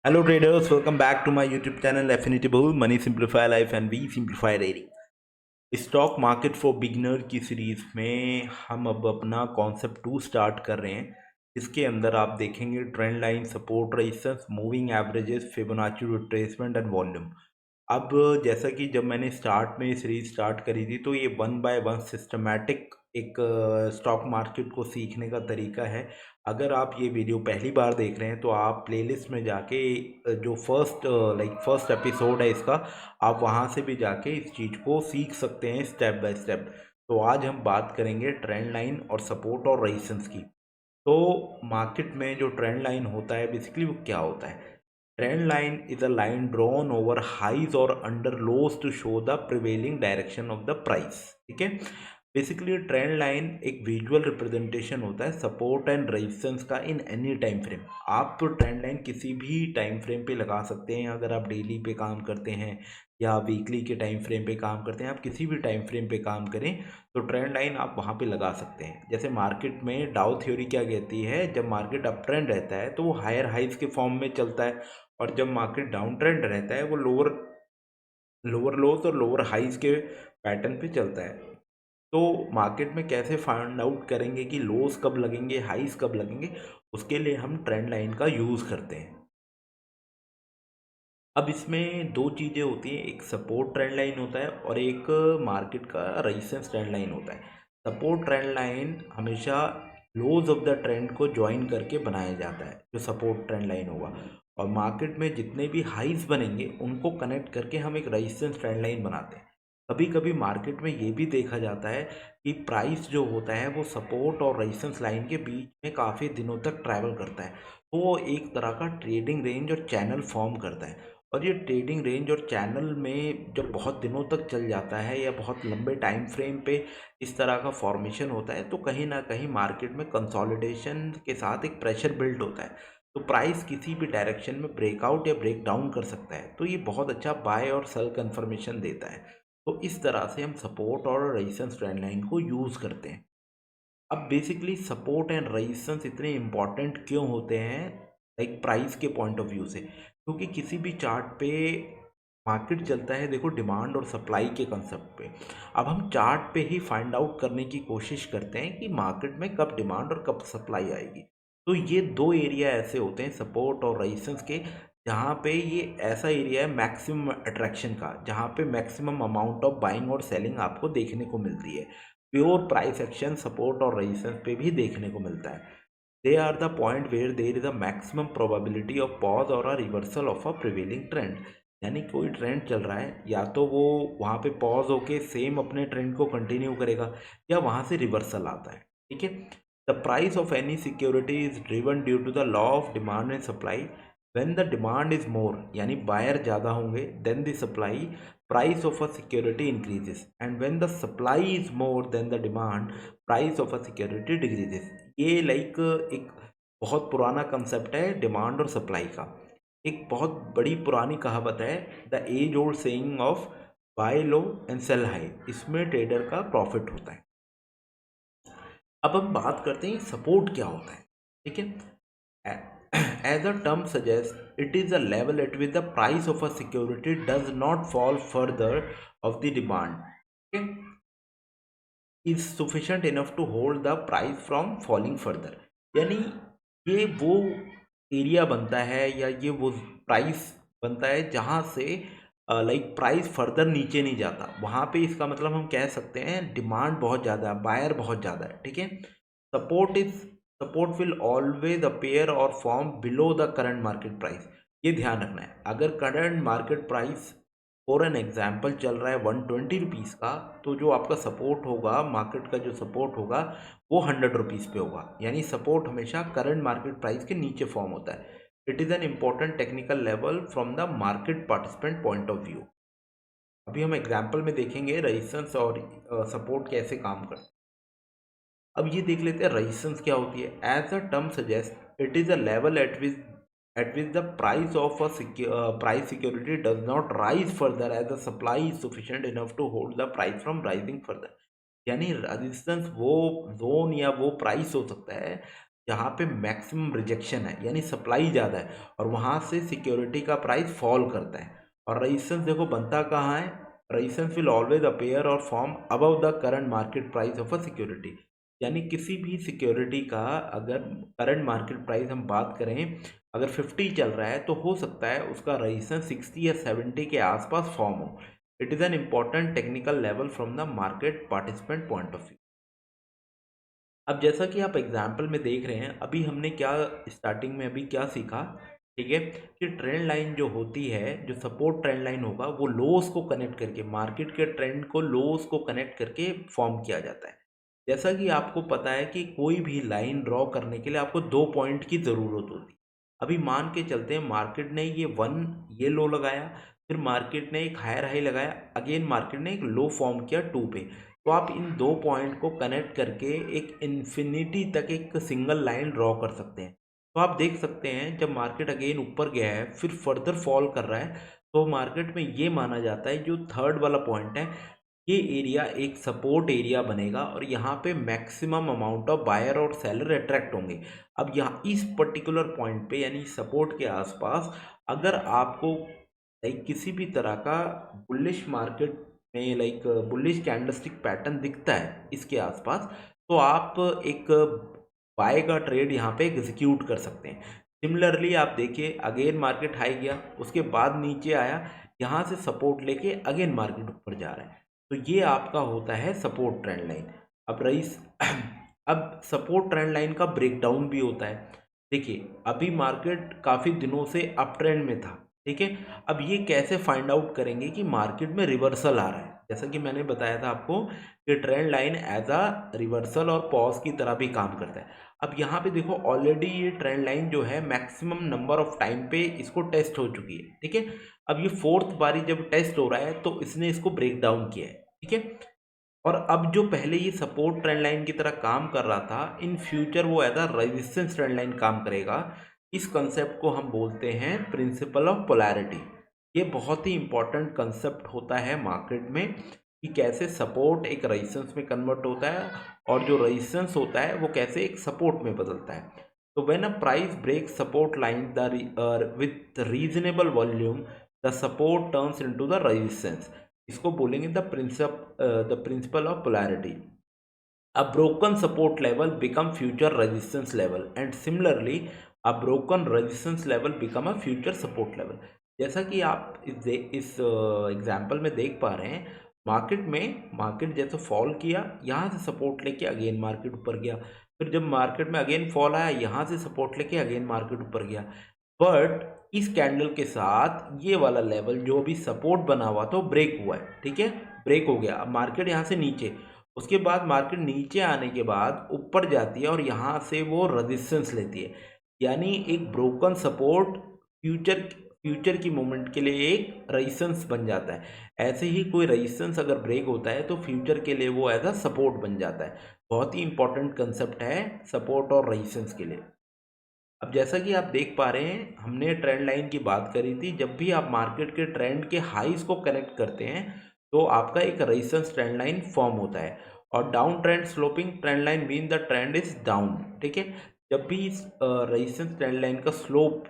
Hello traders, welcome back to my YouTube channel Affinity Bull, Money Simplify Life and We Simplify Trading। Stock market for beginner की series में हम अब अपना concept 2 start कर रहे हैं। इसके अंदर आप देखेंगे trend line, support, resistance, moving averages, Fibonacci retracement and volume. अब जैसा कि जब मैंने स्टार्ट में सीरीज स्टार्ट करी थी तो ये 1 बाय 1 सिस्टमैटिक एक स्टॉक मार्केट को सीखने का तरीका है। अगर आप ये वीडियो पहली बार देख रहे हैं तो आप प्लेलिस्ट में जाके जो फर्स्ट एपिसोड है इसका, आप वहाँ से भी जाके इस चीज़ को सीख सकते हैं स्टेप बाय स्टेप। तो आज हम बात करेंगे ट्रेंड लाइन और सपोर्ट और रेजिस्टेंस की। तो मार्केट में जो ट्रेंड लाइन होता है बेसिकली वो क्या होता है? Trend line is a line drawn over highs or under lows to show the prevailing direction of the price। ठीक है, बेसिकली ट्रेंड लाइन एक विजुअल रिप्रेजेंटेशन होता है सपोर्ट एंड रेजिस्टेंस का इन एनी टाइम फ्रेम। आप तो trend line किसी भी टाइम फ्रेम पे लगा सकते हैं। अगर आप डेली पे काम करते हैं या वीकली के टाइम फ्रेम पे काम करते हैं, आप किसी भी टाइम फ्रेम पे काम करें तो ट्रेंड लाइन आप वहाँ पे लगा सकते हैं। जैसे मार्केट में डाउ थ्योरी क्या कहती है, जब मार्केट अप ट्रेंड रहता है तो वो हायर हाइज के फॉर्म में चलता है, और जब मार्केट डाउन ट्रेंड रहता है वो लोअर लोअर लोस और लोअर हाइज के पैटर्न पे चलता है। तो मार्केट में कैसे फाइंड आउट करेंगे कि लोस कब लगेंगे, हाइज कब लगेंगे, उसके लिए हम ट्रेंड लाइन का यूज़ करते हैं। अब इसमें दो चीज़ें होती हैं, एक सपोर्ट ट्रेंड लाइन होता है और एक मार्केट का रेजिस्टेंस ट्रेंड लाइन होता है। सपोर्ट ट्रेंड लाइन हमेशा लोज ऑफ द ट्रेंड को ज्वाइन करके बनाया जाता है, जो सपोर्ट ट्रेंड लाइन होगा, और मार्केट में जितने भी हाइज बनेंगे उनको कनेक्ट करके हम एक रेजिस्टेंस ट्रेंड लाइन बनाते हैं। कभी कभी मार्केट में ये भी देखा जाता है कि प्राइस जो होता है वो सपोर्ट और रेजिस्टेंस लाइन के बीच में काफ़ी दिनों तक ट्रैवल करता है, तो वो एक तरह का ट्रेडिंग रेंज और चैनल फॉर्म करता है। और ये ट्रेडिंग रेंज और चैनल में जब बहुत दिनों तक चल जाता है या बहुत लंबे टाइम फ्रेम पे इस तरह का फॉर्मेशन होता है, तो कहीं ना कहीं मार्केट में कंसोलिडेशन के साथ एक प्रेशर बिल्ड होता है, तो प्राइस किसी भी डायरेक्शन में ब्रेकआउट या ब्रेक डाउन कर सकता है। तो ये बहुत अच्छा बाय और सेल कंफर्मेशन देता है। तो इस तरह से हम सपोर्ट और रेजिस्टेंस ट्रेंड लाइन को यूज़ करते हैं। अब बेसिकली सपोर्ट एंड रेजिस्टेंस इतने इम्पॉर्टेंट क्यों होते हैं लाइक प्राइस के पॉइंट ऑफ व्यू से? क्योंकि किसी भी चार्ट पे मार्केट चलता है, देखो, डिमांड और सप्लाई के कंसेप्ट पे। अब हम चार्ट पे ही फाइंड आउट करने की कोशिश करते हैं कि मार्केट में कब डिमांड और कब सप्लाई आएगी। तो ये दो एरिया ऐसे होते हैं सपोर्ट और रेजिस्टेंस के, जहाँ पे ये ऐसा एरिया है मैक्सिमम अट्रैक्शन का, जहाँ पे मैक्सिमम अमाउंट ऑफ बाइंग और सेलिंग आपको देखने को मिलती है। प्योर प्राइस एक्शन सपोर्ट और रेजिस्टेंस पे भी देखने को मिलता है। They are the point where there is a maximum probability of pause or a reversal of a prevailing trend. यानी कोई ट्रेंड चल रहा है, या तो वो वहाँ पे पॉज होके सेम अपने ट्रेंड को कंटिन्यू करेगा या वहाँ से रिवर्सल आता है। ठीक है, the price of any security is driven due to the law of demand and supply. When the demand is more, यानी बायर ज़्यादा होंगे, then the supply, price of a security increases, and when the supply is more than the demand, price of a security decreases. ये एक बहुत पुराना concept है demand और supply का। एक बहुत बड़ी पुरानी कहावत है, the age old saying of buy low and sell high. इसमें ट्रेडर का प्रॉफिट होता है। अब हम बात करते हैं सपोर्ट क्या होता है। ठीक है, as a term suggest it is a level at which the price of a security does not fall further of the demand, is sufficient enough to hold the price from falling further. यानी ये वो area बनता है या ये वो price बनता है जहाँ से प्राइस फर्दर नीचे नहीं जाता। वहाँ पे इसका मतलब हम कह सकते हैं डिमांड बहुत ज़्यादा है, बायर बहुत ज़्यादा है। ठीक है, support is support will always appear or form below the current market price. ये ध्यान रखना है, अगर current market price for an example चल रहा है 120 रुपीज़ का, तो जो आपका सपोर्ट होगा, मार्केट का जो सपोर्ट होगा वो 100 रुपीज़ पे होगा। यानी सपोर्ट हमेशा करंट मार्केट प्राइस के नीचे फॉर्म होता है। It is an important technical level from the market participant point of view. अभी हम एग्जाम्पल में देखेंगे रेजिस्टेंस और सपोर्ट कैसे काम करते हैं। अब ये देख लेते हैं रेजिस्टेंस क्या होती है। As a term suggest it is a level at which the price of a price security does not rise further as the supply is sufficient enough to hold the price from rising further। यानी resistance वो zone या वो price हो सकता है जहाँ पे maximum rejection है, यानी सप्लाई ज़्यादा है और वहाँ से सिक्योरिटी का प्राइस फॉल करता है। और रेजिस्टेंस देखो बनता कहाँ है, रेजिस्टेंस विल ऑलवेज अपीयर और form above the current market price of a security. यानी किसी भी सिक्योरिटी का अगर करंट मार्केट प्राइस हम बात करें, अगर 50 चल रहा है तो हो सकता है उसका रेजिस्टेंस 60 या 70 के आसपास फॉर्म हो। It is an important technical level from the market participant point of view. अब जैसा कि आप एग्जाम्पल में देख रहे हैं, अभी हमने क्या स्टार्टिंग में अभी क्या सीखा, ठीक है, कि ट्रेंड लाइन जो होती है, जो सपोर्ट ट्रेंड लाइन होगा वो लोस को कनेक्ट करके, मार्केट के ट्रेंड को लोस को कनेक्ट करके फॉर्म किया जाता है। जैसा कि आपको पता है कि कोई भी लाइन ड्रॉ करने के लिए आपको 2 पॉइंट की ज़रूरत होती है। अभी मान के चलते हैं मार्केट ने ये लो लगाया, फिर मार्केट ने एक हायर हाई लगाया, अगेन मार्केट ने एक लो फॉर्म किया 2 पे। तो आप इन 2 पॉइंट को कनेक्ट करके एक इन्फिनिटी तक एक सिंगल लाइन ड्रॉ कर सकते हैं। तो आप देख सकते हैं जब मार्केट अगेन ऊपर गया है फिर फर्दर फॉल कर रहा है, तो मार्केट में ये माना जाता है जो थर्ड वाला पॉइंट है, ये एरिया एक सपोर्ट एरिया बनेगा और यहाँ पे मैक्सिमम अमाउंट ऑफ बायर और सेलर अट्रैक्ट होंगे। अब यहाँ इस पर्टिकुलर पॉइंट पे यानी सपोर्ट के आसपास अगर आपको लाइक किसी भी तरह का बुलिश मार्केट में लाइक बुलिश कैंडलस्टिक पैटर्न दिखता है इसके आसपास, तो आप एक बाय का ट्रेड यहाँ पे एग्जीक्यूट कर सकते हैं। सिमिलरली आप देखिए अगेन मार्केट हाई गया, उसके बाद नीचे आया, यहाँ से सपोर्ट लेके अगेन मार्केट ऊपर जा रहा है, तो ये आपका होता है सपोर्ट ट्रेंड लाइन। अब रईस अब सपोर्ट ट्रेंड लाइन का ब्रेकडाउन भी होता है। देखिए अभी मार्केट काफ़ी दिनों से अप ट्रेंड में था, ठीक है। अब ये कैसे फाइंड आउट करेंगे कि मार्केट में रिवर्सल आ रहा है, जैसा कि मैंने बताया था आपको कि trend line as a reversal और पॉज की तरह भी काम करता है। अब यहाँ पे देखो ऑलरेडी ये ट्रेंड लाइन जो है मैक्सिमम नंबर ऑफ टाइम पे इसको टेस्ट हो चुकी है, ठीक है। अब ये फोर्थ बारी जब टेस्ट हो रहा है तो इसने इसको ब्रेक डाउन किया है, ठीक है। और अब जो पहले ये सपोर्ट ट्रेंड लाइन की तरह काम कर रहा था, इन फ्यूचर वो as a resistance trend line काम करेगा। इस कंसेप्ट को हम बोलते हैं प्रिंसिपल ऑफ पोलैरिटी। ये बहुत ही इंपॉर्टेंट कंसेप्ट होता है मार्केट में कि कैसे सपोर्ट एक रेजिस्टेंस में कन्वर्ट होता है और जो रेजिस्टेंस होता है वो कैसे एक सपोर्ट में बदलता है। तो when a price break support line with reasonable volume, the support turns into the resistance. इसको बोलेंगे the principle of polarity. A broken support level become future resistance level and similarly a broken resistance level become a future support level। जैसा कि आप इस example में देख पा रहे हैं, मार्केट जैसे फॉल किया, यहाँ से सपोर्ट लेके अगेन मार्केट ऊपर गया, फिर जब मार्केट में अगेन फॉल आया यहाँ से सपोर्ट लेके अगेन मार्केट ऊपर गया। बट इस कैंडल के साथ ये वाला लेवल जो भी सपोर्ट बना हुआ था ब्रेक हुआ है, ठीक है, ब्रेक हो गया। अब मार्केट यहाँ से नीचे, उसके बाद मार्केट नीचे आने के बाद ऊपर जाती है और यहाँ से वो रेजिस्टेंस लेती है, यानी एक ब्रोकन सपोर्ट फ्यूचर फ्यूचर की मूवमेंट के लिए एक रेजिस्टेंस बन जाता है। ऐसे ही कोई रेजिस्टेंस अगर ब्रेक होता है तो फ्यूचर के लिए वो एज अ सपोर्ट बन जाता है। बहुत ही इंपॉर्टेंट कंसेप्ट है सपोर्ट और रेजिस्टेंस के लिए। अब जैसा कि आप देख पा रहे हैं हमने ट्रेंड लाइन की बात करी थी, जब भी आप मार्केट के ट्रेंड के हाईज को कनेक्ट करते हैं तो आपका एक रेजिस्टेंस ट्रेंड लाइन फॉर्म होता है। और down trend sloping trend line mean the trend is down, ठीक है। जब भी इस रेजिस्टेंस ट्रेंड लाइन का स्लोप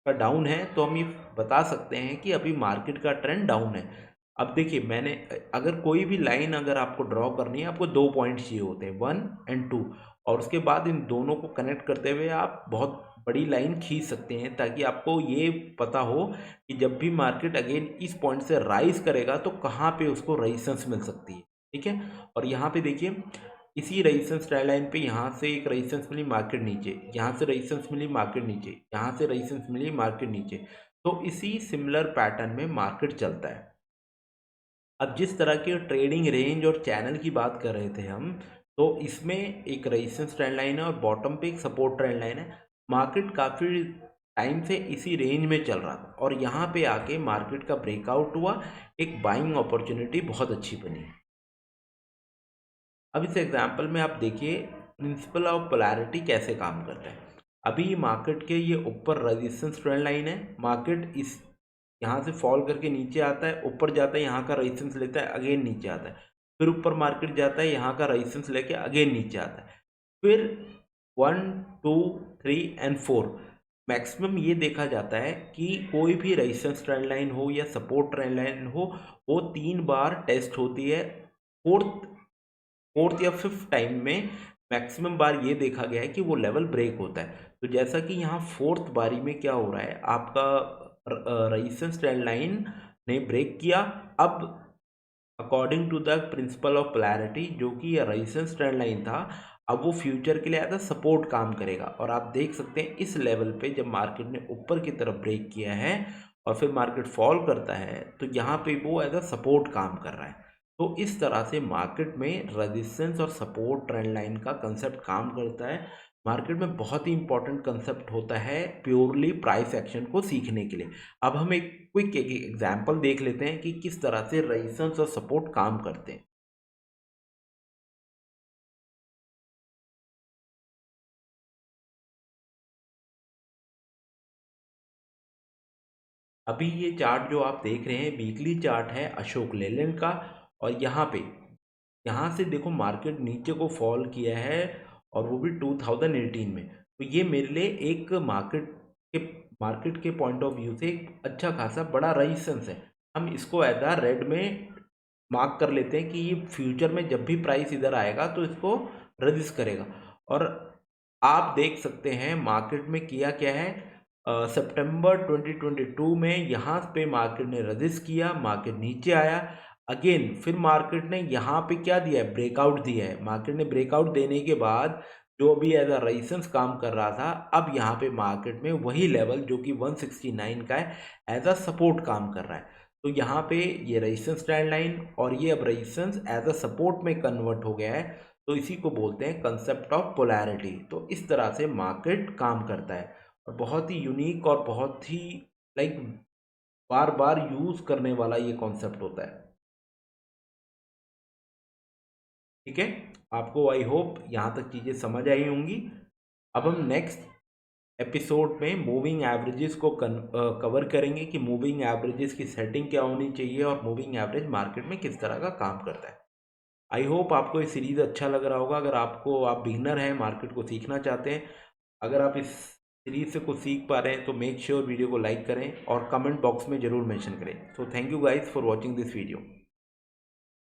का डाउन है तो हम ये बता सकते हैं कि अभी मार्केट का ट्रेंड डाउन है। अब देखिए मैंने अगर कोई भी लाइन अगर आपको ड्रॉ करनी है, आपको 2 पॉइंट चाहिए होते हैं 1 और 2, और उसके बाद इन दोनों को कनेक्ट करते हुए आप बहुत बड़ी लाइन खींच सकते हैं ताकि आपको ये पता हो कि जब भी मार्केट अगेन इस पॉइंट से राइज करेगा तो कहाँ पे उसको रेजिस्टेंस मिल सकती है, ठीक है। और यहाँ पे देखिए इसी रेजिस्टेंस ट्रेंड लाइन पे यहाँ से एक रेजिस्टेंस मिली, मार्केट नीचे, यहाँ से रेजिस्टेंस मिली, मार्केट नीचे, यहाँ से रेजिस्टेंस मिली, मार्केट नीचे। तो इसी सिमिलर पैटर्न में मार्केट चलता है। अब जिस तरह की ट्रेडिंग रेंज और चैनल की बात कर रहे थे हम, तो इसमें एक रेजिस्टेंस ट्रेंड लाइन है और बॉटम पे एक सपोर्ट ट्रेंड लाइन है। मार्केट काफ़ी टाइम से इसी रेंज में चल रहा था और यहाँ पे आके मार्केट का ब्रेकआउट हुआ, एक बाइंग अपॉर्चुनिटी बहुत अच्छी बनी। अब इस एग्जांपल में आप देखिए प्रिंसिपल ऑफ पोलैरिटी कैसे काम करता है। अभी मार्केट के ये ऊपर रेजिस्टेंस ट्रेंड लाइन है, मार्केट इस यहाँ से फॉल करके नीचे आता है, ऊपर जाता है, यहाँ का रेजिस्टेंस लेता है, अगेन नीचे आता है, फिर ऊपर मार्केट जाता है, यहाँ का रेजिस्टेंस लेके अगेन नीचे आता है, फिर 1, 2, 3 एंड 4 मैक्सिमम ये देखा जाता है कि कोई भी रेजिस्टेंस ट्रेंड लाइन हो या सपोर्ट ट्रेंड लाइन हो, वो 3 बार टेस्ट होती है। फोर्थ या फिफ्थ टाइम में मैक्सिमम बार ये देखा गया है कि वो लेवल ब्रेक होता है। तो जैसा कि यहाँ फोर्थ बारी में क्या हो रहा है, आपका रेजिस्टेंस ट्रेंड लाइन ने ब्रेक किया। अब according to the principle of polarity, जो कि रेजिस्टेंस ट्रेंड लाइन था, अब वो फ्यूचर के लिए एज अ सपोर्ट काम करेगा। और आप देख सकते हैं इस लेवल पे जब मार्केट ने ऊपर की तरफ ब्रेक किया है और फिर मार्केट फॉल करता है, तो यहाँ पे वो एज अ सपोर्ट काम कर रहा है। तो इस तरह से मार्केट में रेजिस्टेंस और सपोर्ट ट्रेंड लाइन का कंसेप्ट काम करता है। मार्केट में बहुत ही इंपॉर्टेंट कंसेप्ट होता है प्योरली प्राइस एक्शन को सीखने के लिए। अब हम एक क्विक एग्जांपल देख लेते हैं कि किस तरह से रेजिस्टेंस और सपोर्ट काम करते हैं। अभी ये चार्ट जो आप देख रहे हैं वीकली चार्ट है अशोक लेलैंड का, और यहाँ से देखो मार्केट नीचे को फॉल किया है, और वो भी 2018 में। तो ये मेरे लिए एक के मार्केट के पॉइंट ऑफ व्यू से एक अच्छा खासा बड़ा रेजिस्टेंस है। हम इसको एज अ रेड में मार्क कर लेते हैं कि ये फ्यूचर में जब भी प्राइस इधर आएगा तो इसको रजिस्ट करेगा। और आप देख सकते हैं मार्केट में किया क्या है। सितंबर 2022 में यहाँ पे मार्केट ने रजिस्ट किया, मार्केट नीचे आया अगेन, फिर मार्केट ने यहाँ पे क्या दिया है, ब्रेकआउट दिया है। मार्केट ने ब्रेकआउट देने के बाद जो भी एज अ रेजिस्टेंस काम कर रहा था, अब यहाँ पे मार्केट में वही लेवल जो कि 169 का है एज अ सपोर्ट काम कर रहा है। तो यहाँ पे ये रेजिस्टेंस ट्रेंड लाइन और ये अब रेजिस्टेंस एज अ सपोर्ट में कन्वर्ट हो गया है। तो इसी को बोलते हैं कंसेप्ट ऑफ पोलैरिटी। तो इस तरह से मार्केट काम करता है, और बहुत ही यूनिक और बहुत ही लाइक बार बार यूज करने वाला ये कॉन्सेप्ट होता है। ठीक है, आपको आई होप यहाँ तक चीज़ें समझ आई होंगी। अब हम नेक्स्ट एपिसोड में मूविंग एवरेजेस को कवर करेंगे कि मूविंग एवरेजेस की सेटिंग क्या होनी चाहिए और मूविंग एवरेज मार्केट में किस तरह का काम करता है। आई होप आपको ये सीरीज़ अच्छा लग रहा होगा। अगर आप बिगनर हैं, मार्केट को सीखना चाहते हैं, अगर आप इस सीरीज से कुछ सीख पा रहे हैं, तो मेक श्योर वीडियो को लाइक करें और कमेंट बॉक्स में ज़रूर मेंशन करें। So thank you guys for watching this video.